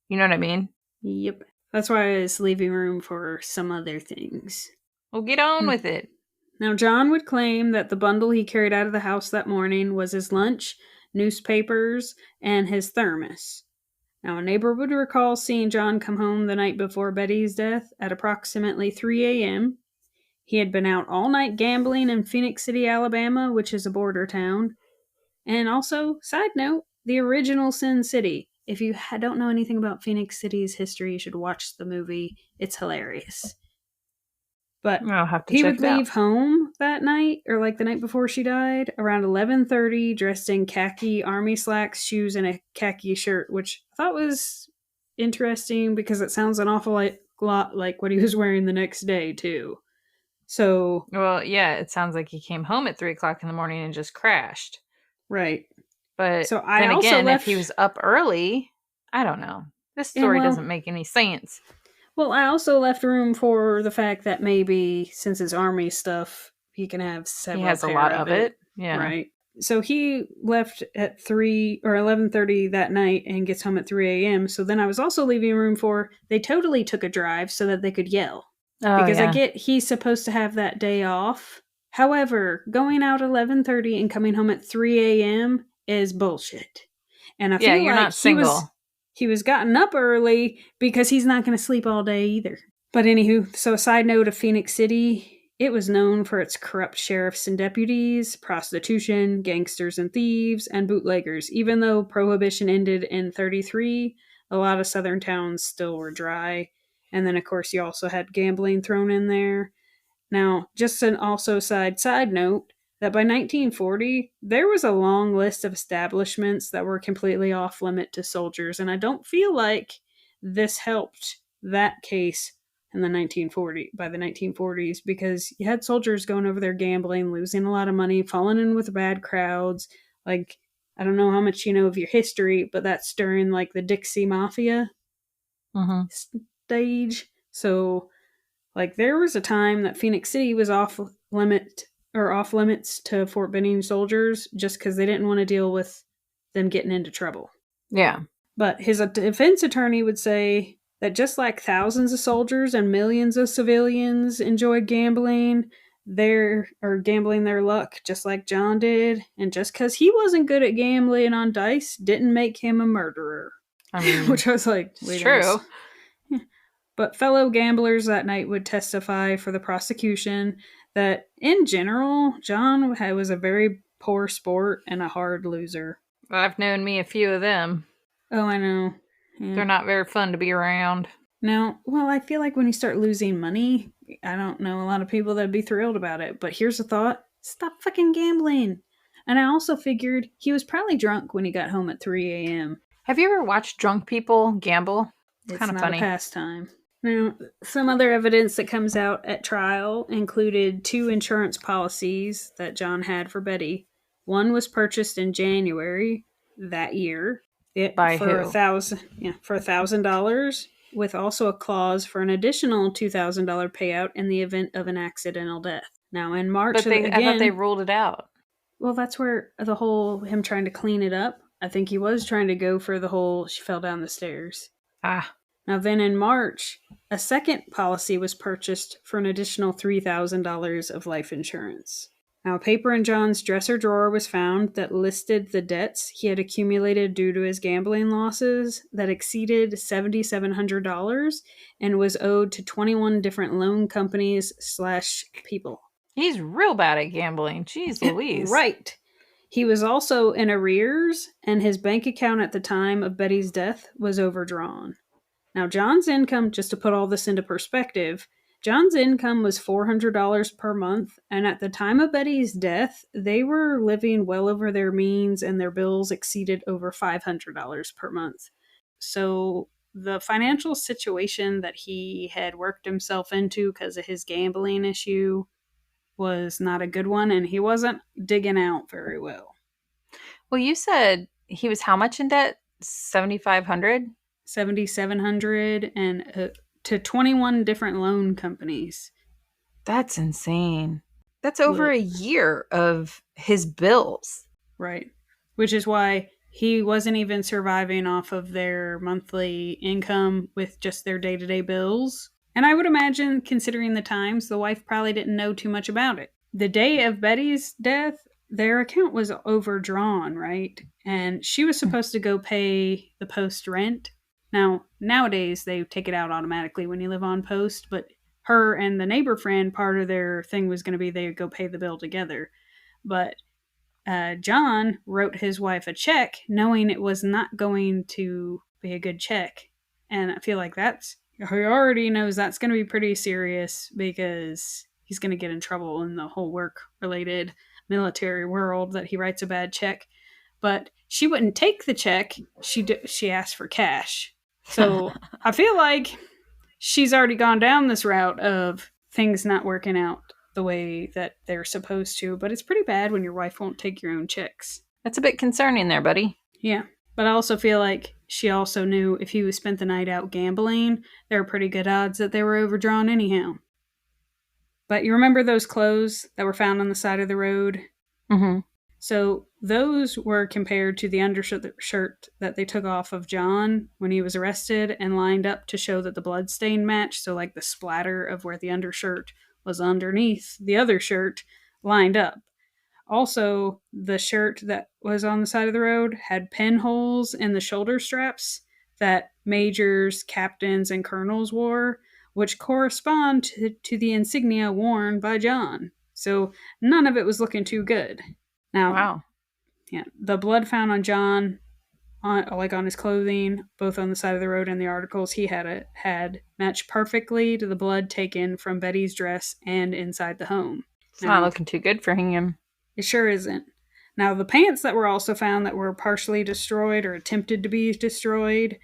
[SPEAKER 3] You know what I mean?
[SPEAKER 2] Yep. That's why I was leaving room for some other things.
[SPEAKER 3] Well, get on with it.
[SPEAKER 2] Now, John would claim that the bundle he carried out of the house that morning was his lunch, newspapers, and his thermos. Now, a neighbor would recall seeing John come home the night before Betty's death at approximately 3 a.m. He had been out all night gambling in Phoenix City, Alabama, which is a border town. And also, side note, the original Sin City. If you don't know anything about Phoenix City's history, you should watch the movie. It's hilarious. But he would leave home that night, or the night before she died, around 11:30, dressed in khaki army slacks, shoes, and a khaki shirt, which I thought was interesting because it sounds an awful lot like what he was wearing the next day, too. So,
[SPEAKER 3] Well, yeah, it sounds like he came home at 3 o'clock in the morning and just crashed.
[SPEAKER 2] right.
[SPEAKER 3] But
[SPEAKER 2] So I
[SPEAKER 3] then
[SPEAKER 2] also
[SPEAKER 3] again,
[SPEAKER 2] left.
[SPEAKER 3] if he was up early, I don't know. This
[SPEAKER 2] Yeah,
[SPEAKER 3] story
[SPEAKER 2] well,
[SPEAKER 3] doesn't make any sense.
[SPEAKER 2] Well, I also left room for the fact that maybe since it's army stuff, he can have several.
[SPEAKER 3] He has a
[SPEAKER 2] pair
[SPEAKER 3] lot of it. Yeah.
[SPEAKER 2] Right. So he left at 3 or 11:30 that night and gets home at 3 a.m. So then I was also leaving room for they totally took a drive so that they could yell.
[SPEAKER 3] Oh,
[SPEAKER 2] Because I
[SPEAKER 3] yeah.
[SPEAKER 2] get he's supposed to have that day off. However, going out 11:30 and coming home at 3 a.m. is bullshit. And I
[SPEAKER 3] Yeah,
[SPEAKER 2] feel
[SPEAKER 3] you're
[SPEAKER 2] like
[SPEAKER 3] not single.
[SPEAKER 2] he was gotten up early because he's not going to sleep all day either. But anywho, so a side note of Phoenix City, it was known for its corrupt sheriffs and deputies, prostitution, gangsters and thieves, and bootleggers. Even though Prohibition ended in 33, a lot of southern towns still were dry. And then, of course, you also had gambling thrown in there. Now, just an also side note, that by 1940, there was a long list of establishments that were completely off limit to soldiers, and I don't feel like this helped that case in the 1940s because you had soldiers going over there gambling, losing a lot of money, falling in with bad crowds. Like, I don't know how much you know of your history, but that's during like the Dixie Mafia stage. So, like, there was a time that Phoenix City was off limits to Fort Benning soldiers just because they didn't want to deal with them getting into trouble.
[SPEAKER 3] Yeah.
[SPEAKER 2] But his defense attorney would say that just like thousands of soldiers and millions of civilians enjoyed gambling their luck, just like John did, and just because he wasn't good at gambling on dice didn't make him a murderer.
[SPEAKER 3] I mean,
[SPEAKER 2] Which I was like,
[SPEAKER 3] it's true.
[SPEAKER 2] But fellow gamblers that night would testify for the prosecution that, in general, John was a very poor sport and a hard loser.
[SPEAKER 3] I've known me a few of them.
[SPEAKER 2] Oh, I know. Yeah.
[SPEAKER 3] They're not very fun to be around.
[SPEAKER 2] Now, well, I feel like when you start losing money, I don't know a lot of people that'd be thrilled about it. But here's a thought. Stop fucking gambling. And I also figured he was probably drunk when he got home at 3 a.m.
[SPEAKER 3] Have you ever watched drunk people gamble?
[SPEAKER 2] It's
[SPEAKER 3] kind of
[SPEAKER 2] not
[SPEAKER 3] funny.
[SPEAKER 2] A pastime. Now, some other evidence that comes out at trial included 2 insurance policies that John had for Betty. One was purchased in January that year.
[SPEAKER 3] By
[SPEAKER 2] for
[SPEAKER 3] who?
[SPEAKER 2] For $1,000, with also a clause for an additional $2,000 payout in the event of an accidental death. Now, in March,
[SPEAKER 3] But I thought they ruled it out.
[SPEAKER 2] Well, that's where the whole him trying to clean it up. I think he was trying to go for the whole she fell down the stairs. Now, then in March, a second policy was purchased for an additional $3,000 of life insurance. Now, a paper in John's dresser drawer was found that listed the debts he had accumulated due to his gambling losses that exceeded $7,700 and was owed to 21 different loan companies / people.
[SPEAKER 3] He's real bad at gambling. Jeez Louise.
[SPEAKER 2] Right. He was also in arrears, and his bank account at the time of Betty's death was overdrawn. Now, John's income, just to put all this into perspective, John's income was $400 per month, and at the time of Betty's death, they were living well over their means, and their bills exceeded over $500 per month. So the financial situation that he had worked himself into because of his gambling issue was not a good one, and he wasn't digging out very well.
[SPEAKER 3] Well, you said he was how much in debt? $7,500?
[SPEAKER 2] $7,700 and to 21 different loan companies.
[SPEAKER 3] That's insane. That's over a year of his bills.
[SPEAKER 2] Right. Which is why he wasn't even surviving off of their monthly income with just their day-to-day bills. And I would imagine, considering the times, the wife probably didn't know too much about it. The day of Betty's death, their account was overdrawn, right? And she was supposed to go pay the post rent. Now, nowadays, they take it out automatically when you live on post, but her and the neighbor friend, part of their thing was going to be they would go pay the bill together. But John wrote his wife a check knowing it was not going to be a good check. And I feel like he already knows that's going to be pretty serious because he's going to get in trouble in the whole work-related military world that he writes a bad check. But she wouldn't take the check. She asked for cash. So I feel like she's already gone down this route of things not working out the way that they're supposed to, but it's pretty bad when your wife won't take your own checks.
[SPEAKER 3] That's a bit concerning there, buddy.
[SPEAKER 2] Yeah, but I also feel like she also knew if he was spent the night out gambling, there were pretty good odds that they were overdrawn anyhow. But you remember those clothes that were found on the side of the road?
[SPEAKER 3] Mm-hmm.
[SPEAKER 2] So those were compared to the undershirt that they took off of John when he was arrested and lined up to show that the blood stain matched. So like the splatter of where the undershirt was underneath the other shirt lined up. Also, the shirt that was on the side of the road had pinholes in the shoulder straps that majors, captains, and colonels wore, which correspond to the insignia worn by John. So none of it was looking too good. Now,
[SPEAKER 3] wow.
[SPEAKER 2] Yeah, the blood found on John, on his clothing, both on the side of the road and the articles he had matched perfectly to the blood taken from Betty's dress and inside the home.
[SPEAKER 3] It's not looking too good for him.
[SPEAKER 2] It sure isn't. Now, the pants that were also found that were partially destroyed or attempted to be destroyed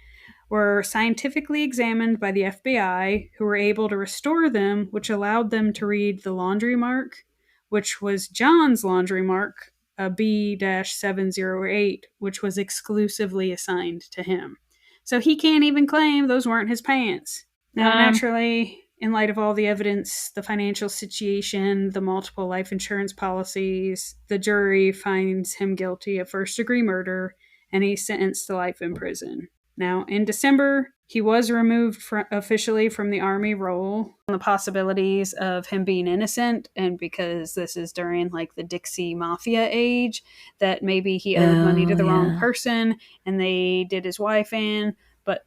[SPEAKER 2] were scientifically examined by the FBI, who were able to restore them, which allowed them to read the laundry mark, which was John's laundry mark, a B-708, which was exclusively assigned to him. So he can't even claim those weren't his pants. Now, naturally, in light of all the evidence, the financial situation, the multiple life insurance policies, the jury finds him guilty of first-degree murder, and he's sentenced to life in prison. Now, in December, he was removed officially from the Army roll on the possibilities of him being innocent, and because this is during like the Dixie Mafia age, that maybe he owed money to the wrong person, and they did his wife in, but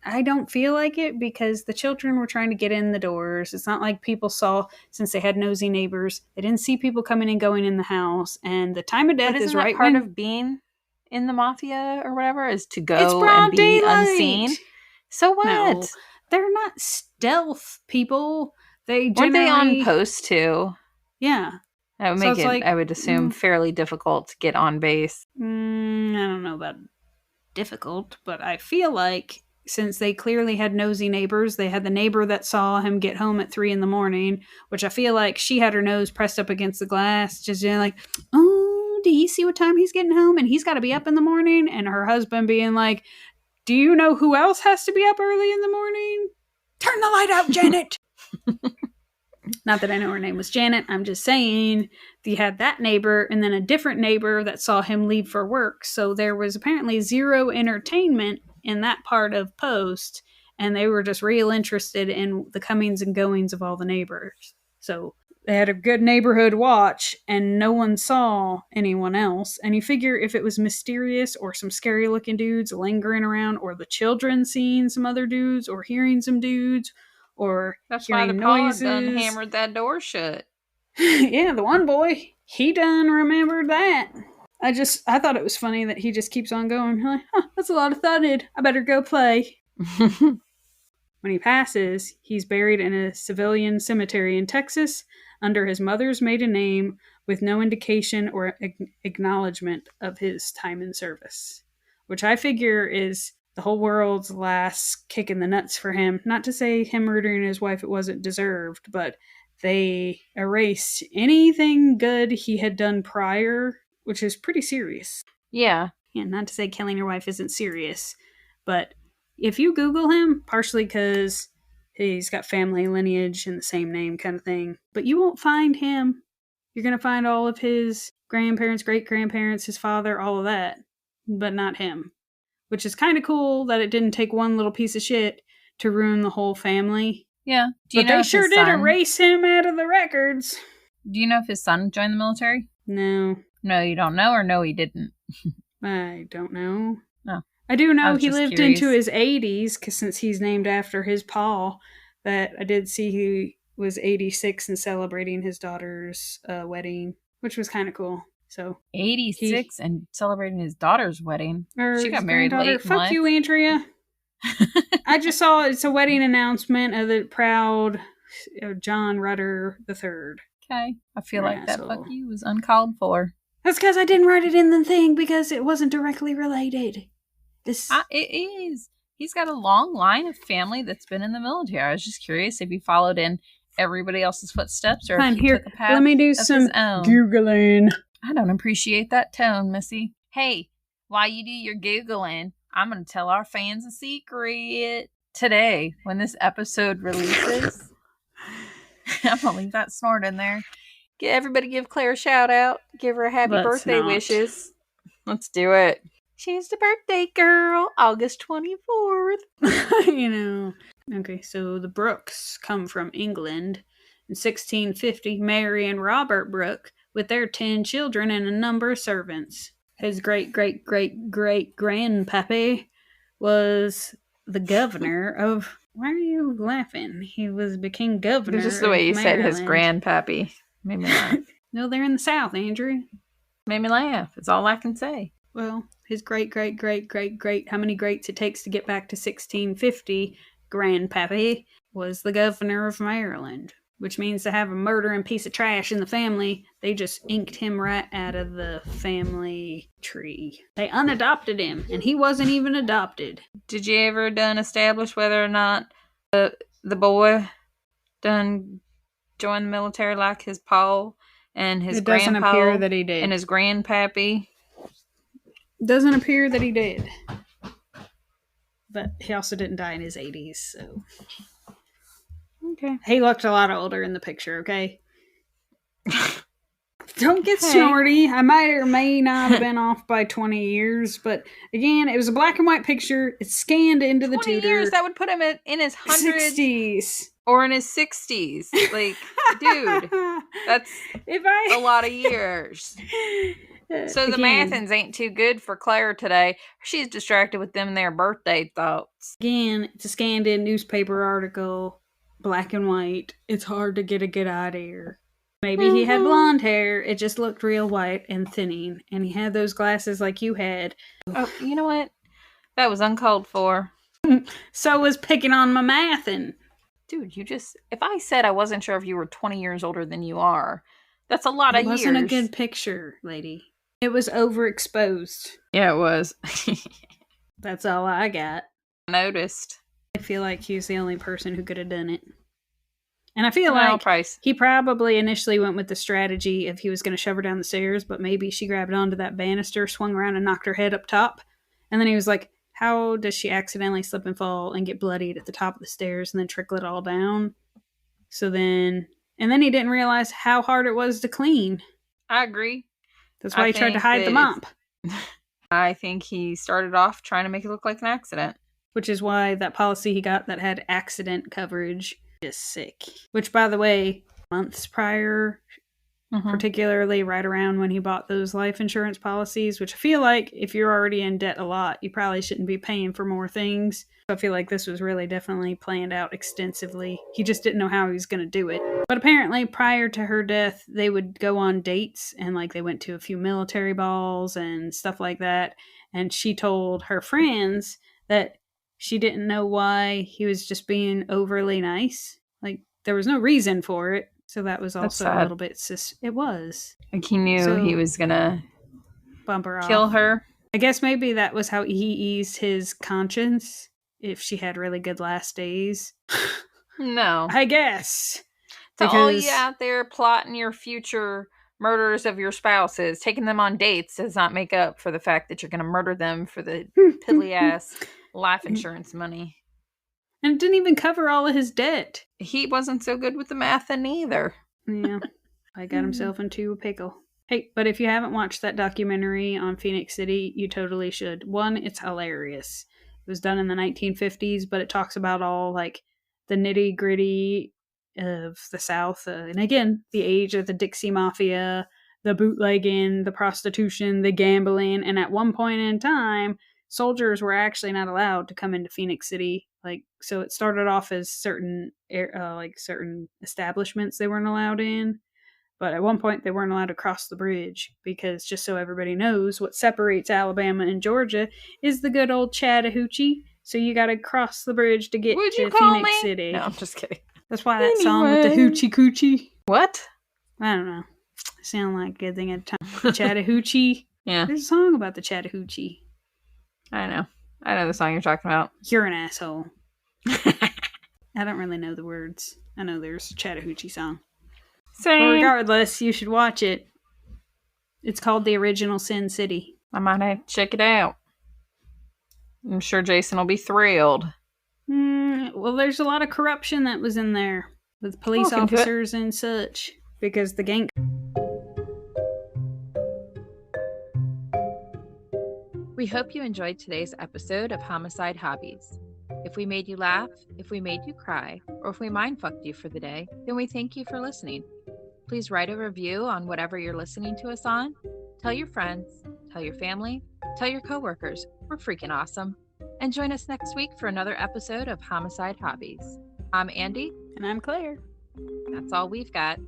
[SPEAKER 2] I don't feel like it because the children were trying to get in the doors. It's not like people saw, since they had nosy neighbors, they didn't see people coming and going in the house, and the time of death is right
[SPEAKER 3] part
[SPEAKER 2] when...
[SPEAKER 3] of being in the mafia or whatever is to go
[SPEAKER 2] and be
[SPEAKER 3] daylight. Unseen. So what?
[SPEAKER 2] No, they're not stealth people. Weren't
[SPEAKER 3] they on post too?
[SPEAKER 2] Yeah.
[SPEAKER 3] That would make it, I would assume, fairly difficult to get on base.
[SPEAKER 2] I don't know about difficult, but I feel like since they clearly had nosy neighbors, they had the neighbor that saw him get home at 3 a.m, which I feel like she had her nose pressed up against the glass, just like, oh, do you see what time he's getting home? And he's got to be up in the morning. And her husband being like, do you know who else has to be up early in the morning? Turn the light out, Janet. Not that I know her name was Janet. I'm just saying you had that neighbor and then a different neighbor that saw him leave for work. So there was apparently zero entertainment in that part of Post. And they were just real interested in the comings and goings of all the neighbors. So they had a good neighborhood watch, and no one saw anyone else. And you figure if it was mysterious or some scary-looking dudes lingering around, or the children seeing some other dudes, or hearing some dudes, or hearing noises.
[SPEAKER 3] That's why the pa done hammered that door shut.
[SPEAKER 2] Yeah, the one boy, he done remembered that. I thought it was funny that he just keeps on going. Like, that's a lot of thudded. I better go play. When he passes, he's buried in a civilian cemetery in Texas under his mother's maiden name with no indication or acknowledgement of his time in service, which I figure is the whole world's last kick in the nuts for him. Not to say him murdering his wife, it wasn't deserved, but they erased anything good he had done prior, which is pretty serious.
[SPEAKER 3] Yeah.
[SPEAKER 2] Yeah, not to say killing your wife isn't serious, but if you Google him, partially because he's got family lineage and the same name kind of thing, but you won't find him. You're going to find all of his grandparents, great-grandparents, his father, all of that, but not him. Which is kind of cool that it didn't take one little piece of shit to ruin the whole family.
[SPEAKER 3] Yeah.
[SPEAKER 2] But they sure did erase him out of the records.
[SPEAKER 3] Do you know if his son joined the military?
[SPEAKER 2] No.
[SPEAKER 3] No, you don't know, or no, he didn't?
[SPEAKER 2] I don't know.
[SPEAKER 3] No.
[SPEAKER 2] I do know he lived into his 80s, because since he's named after his pa, that I did see he was 86 and celebrating his daughter's wedding, which was kind of cool. So
[SPEAKER 3] 86 and celebrating his daughter's wedding. She got married late.
[SPEAKER 2] Fuck you, Andrea. I just saw it's a wedding announcement of the proud John Rutter III.
[SPEAKER 3] Okay. I feel like that fuck you was uncalled for.
[SPEAKER 2] That's because I didn't write it in the thing because it wasn't directly related.
[SPEAKER 3] It is. He's got a long line of family that's been in the military. I was just curious if he followed in everybody else's footsteps, or
[SPEAKER 2] Fine,
[SPEAKER 3] if he
[SPEAKER 2] here,
[SPEAKER 3] took a path
[SPEAKER 2] let me do
[SPEAKER 3] of
[SPEAKER 2] some
[SPEAKER 3] his own.
[SPEAKER 2] Googling.
[SPEAKER 3] I don't appreciate that tone, Missy. Hey, while you do your Googling, I'm going to tell our fans a secret. Today, when this episode releases, I'm going to leave that snort in there. Everybody give Claire a shout out. Give her a happy birthday wishes. Let's do it. She's the birthday girl, August 24th.
[SPEAKER 2] You know. Okay, so the Brookes come from England. In 1650, Mary and Robert Brooke, with their 10 children and a number of servants. His great-great-great-great-grandpappy was the governor of... Why are you laughing? He became governor of
[SPEAKER 3] Just the way you said his grandpappy. Made me laugh.
[SPEAKER 2] No, they're in the South, Andrew.
[SPEAKER 3] Made me laugh. It's all I can say.
[SPEAKER 2] Well, his great, how many greats it takes to get back to 1650, grandpappy was the governor of Maryland. Which means to have a murdering piece of trash in the family, they just inked him right out of the family tree. They unadopted him, and he wasn't even adopted.
[SPEAKER 3] Did you ever establish whether or not the boy joined the military like his pa and his grandpa?
[SPEAKER 2] It doesn't appear that he did.
[SPEAKER 3] And his grandpappy?
[SPEAKER 2] Doesn't appear that he did. But he also didn't die in his 80s, so...
[SPEAKER 3] Okay.
[SPEAKER 2] He looked a lot older in the picture, okay? Don't get snorty. I might or may not have been off by 20 years, but again, it was a black and white picture. It's scanned into the
[SPEAKER 3] 20
[SPEAKER 2] tutor.
[SPEAKER 3] years, that would put him in his
[SPEAKER 2] 60s.
[SPEAKER 3] Or in his 60s. Like, dude, that's a lot of years. So the mathins ain't too good for Claire today. She's distracted with them and their birthday thoughts.
[SPEAKER 2] Again, it's a scanned in newspaper article. Black and white. It's hard to get a good idea. Maybe he had blonde hair. It just looked real white and thinning. And he had those glasses like you had.
[SPEAKER 3] Oh, you know what? That was uncalled for.
[SPEAKER 2] So was picking on my mathin'.
[SPEAKER 3] Dude, if I said I wasn't sure if you were 20 years older than you are, that's a lot of years.
[SPEAKER 2] It wasn't a good picture, lady. It was overexposed.
[SPEAKER 3] Yeah, it was.
[SPEAKER 2] That's all I got.
[SPEAKER 3] Noticed.
[SPEAKER 2] I feel like he was the only person who could have done it. And I feel like
[SPEAKER 3] Price.
[SPEAKER 2] He probably initially went with the strategy if he was going to shove her down the stairs, but maybe she grabbed onto that banister, swung around, and knocked her head up top. And then he was like, how does she accidentally slip and fall and get bloodied at the top of the stairs and then trickle it all down? And then he didn't realize how hard it was to clean.
[SPEAKER 3] I agree.
[SPEAKER 2] That's why he tried to hide the mop.
[SPEAKER 3] I think he started off trying to make it look like an accident.
[SPEAKER 2] Which is why that policy he got that had accident coverage is sick. Which, by the way, months prior, particularly right around when he bought those life insurance policies, which I feel like if you're already in debt a lot, you probably shouldn't be paying for more things. So I feel like this was really definitely planned out extensively. He just didn't know how he was going to do it. But apparently, prior to her death, they would go on dates, and they went to a few military balls and stuff like that. And she told her friends that she didn't know why he was just being overly nice. There was no reason for it. So that was also a little bit... It was.
[SPEAKER 3] Like he knew he was going to
[SPEAKER 2] bump her
[SPEAKER 3] kill
[SPEAKER 2] off.
[SPEAKER 3] her.
[SPEAKER 2] I guess maybe that was how he eased his conscience. If she had really good last days.
[SPEAKER 3] No.
[SPEAKER 2] I guess.
[SPEAKER 3] To all you out there plotting your future murders of your spouses, taking them on dates does not make up for the fact that you're going to murder them for the piddly-ass life insurance money.
[SPEAKER 2] And it didn't even cover all of his debt.
[SPEAKER 3] He wasn't so good with the math either.
[SPEAKER 2] Yeah. I got himself into a pickle. Hey, but if you haven't watched that documentary on Phoenix City, you totally should. One, it's hilarious. It was done in the 1950s, but it talks about all the nitty gritty of the South. And again, the age of the Dixie Mafia, the bootlegging, the prostitution, the gambling. And at one point in time, soldiers were actually not allowed to come into Phoenix City. So it started off as certain establishments they weren't allowed in. But at one point, they weren't allowed to cross the bridge because, just so everybody knows, what separates Alabama and Georgia is the good old Chattahoochee. So you got to cross the bridge to get to Phoenix City.
[SPEAKER 3] No, I'm just kidding.
[SPEAKER 2] That's why that song with the hoochie coochie.
[SPEAKER 3] What?
[SPEAKER 2] I don't know. Sound like a good thing at the time. Chattahoochee.
[SPEAKER 3] Yeah.
[SPEAKER 2] There's a song about the Chattahoochee.
[SPEAKER 3] I know the song you're talking about.
[SPEAKER 2] You're an asshole. I don't really know the words. I know there's a Chattahoochee song.
[SPEAKER 3] Same.
[SPEAKER 2] But regardless, you should watch it. It's called The Original Sin City.
[SPEAKER 3] I might have to check it out. I'm sure Jason will be thrilled.
[SPEAKER 2] Well, there's a lot of corruption that was in there with police officers and such. Because the gang...
[SPEAKER 1] We hope you enjoyed today's episode of Homicide Hobbies. If we made you laugh, if we made you cry, or if we mindfucked you for the day, then we thank you for listening. Please write a review on whatever you're listening to us on. Tell your friends, tell your family, tell your coworkers. We're freaking awesome. And join us next week for another episode of Homicide Hobbies. I'm Andy.
[SPEAKER 2] And I'm Claire.
[SPEAKER 1] That's all we've got.